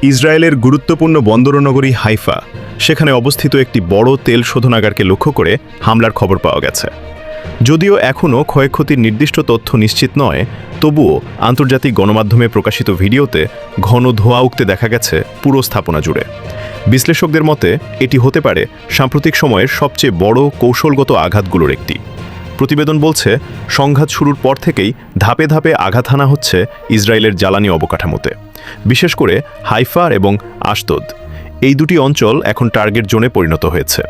ইসরায়েলের গুরুত্বপূর্ণ বন্দরনগরী হাইফা সেখানে অবস্থিত একটি বড় তেল শোধনাগারকে লক্ষ্য করে হামলার খবর পাওয়া গেছে। যদিও এখনও ক্ষয়ক্ষতির নির্দিষ্ট তথ্য নিশ্চিত নয়, তবুও আন্তর্জাতিক গণমাধ্যমে প্রকাশিত ভিডিওতে ঘন ধোঁয়া উঠতে দেখা গেছে পুরো স্থাপনা জুড়ে। বিশ্লেষকদের মতে এটি হতে পারে সাম্প্রতিক সময়ের সবচেয়ে বড় কৌশলগত আঘাতগুলোর একটি। প্রতিবেদন বলছে, সংঘাত শুরুর পর থেকেই ধাপে ধাপে আঘাত হানা হচ্ছে ইসরায়েলের জ্বালানি অবকাঠামোতে, বিশেষ করে হাইফা এবং আশদোদ। এই দুটি অঞ্চল এখন টার্গেট জোনে পরিণত হয়েছে।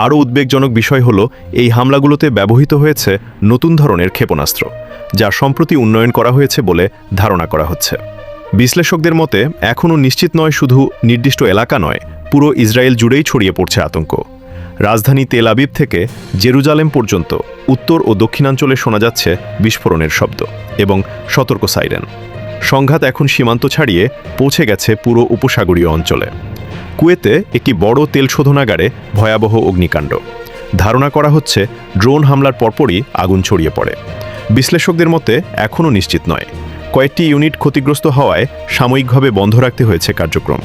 আরও উদ্বেগজনক বিষয় হল, এই হামলাগুলোতে ব্যবহৃত হয়েছে নতুন ধরনের ক্ষেপণাস্ত্র, যা সম্প্রতি উন্নয়ন করা হয়েছে বলে ধারণা করা হচ্ছে। বিশ্লেষকদের মতে এখনও নিশ্চিত নয়, শুধু নির্দিষ্ট এলাকা নয়, পুরো ইসরায়েল জুড়েই ছড়িয়ে পড়ছে আতঙ্ক। রাজধানী তেল আবিব থেকে জেরুজালেম পর্যন্ত উত্তর ও দক্ষিণাঞ্চলে শোনা যাচ্ছে বিস্ফোরণের শব্দ এবং সতর্ক সাইরেন। সংঘাত এখন সীমান্ত ছাড়িয়ে পৌঁছে গেছে পুরো উপসাগরীয় অঞ্চলে। কুয়েতে একটি বড় তেল শোধনাগারে ভয়াবহ অগ্নিকাণ্ড। ধারণা করা হচ্ছে ড্রোন হামলার পরপরই আগুন ছড়িয়ে পড়ে। বিশ্লেষকদের মতে এখনও নিশ্চিত নয়, কয়েকটি ইউনিট ক্ষতিগ্রস্ত হওয়ায় সাময়িকভাবে বন্ধ রাখতে হয়েছে কার্যক্রম।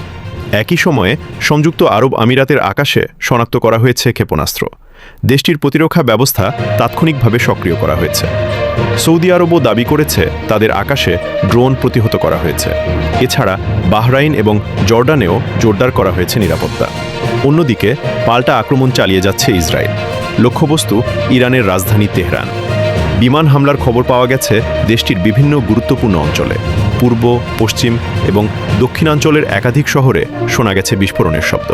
একই সময়ে সংযুক্ত আরব আমিরাতের আকাশে শনাক্ত করা হয়েছে ক্ষেপণাস্ত্র। দেশটির প্রতিরক্ষা ব্যবস্থা তাৎক্ষণিকভাবে সক্রিয় করা হয়েছে। সৌদি আরবও দাবি করেছে তাদের আকাশে ড্রোন প্রতিহত করা হয়েছে। এছাড়া বাহরাইন এবং জর্ডানেও জোরদার করা হয়েছে নিরাপত্তা। অন্যদিকে পাল্টা আক্রমণ চালিয়ে যাচ্ছে ইসরায়েল। লক্ষ্যবস্তু ইরানের রাজধানী তেহরান। বিমান হামলার খবর পাওয়া গেছে দেশটির বিভিন্ন গুরুত্বপূর্ণ অঞ্চলে। পূর্ব, পশ্চিম এবং দক্ষিণাঞ্চলের একাধিক শহরে শোনা গেছে বিস্ফোরণের শব্দ।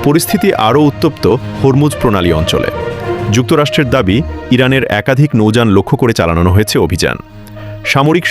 পরিস্থিতি আরও উত্তপ্ত হরমুজ প্রণালী অঞ্চলে। যুক্তরাষ্ট্রের দাবি, ইরানের একাধিক নৌযান লক্ষ্য করে চালানো হয়েছে অভিযান। সামরিক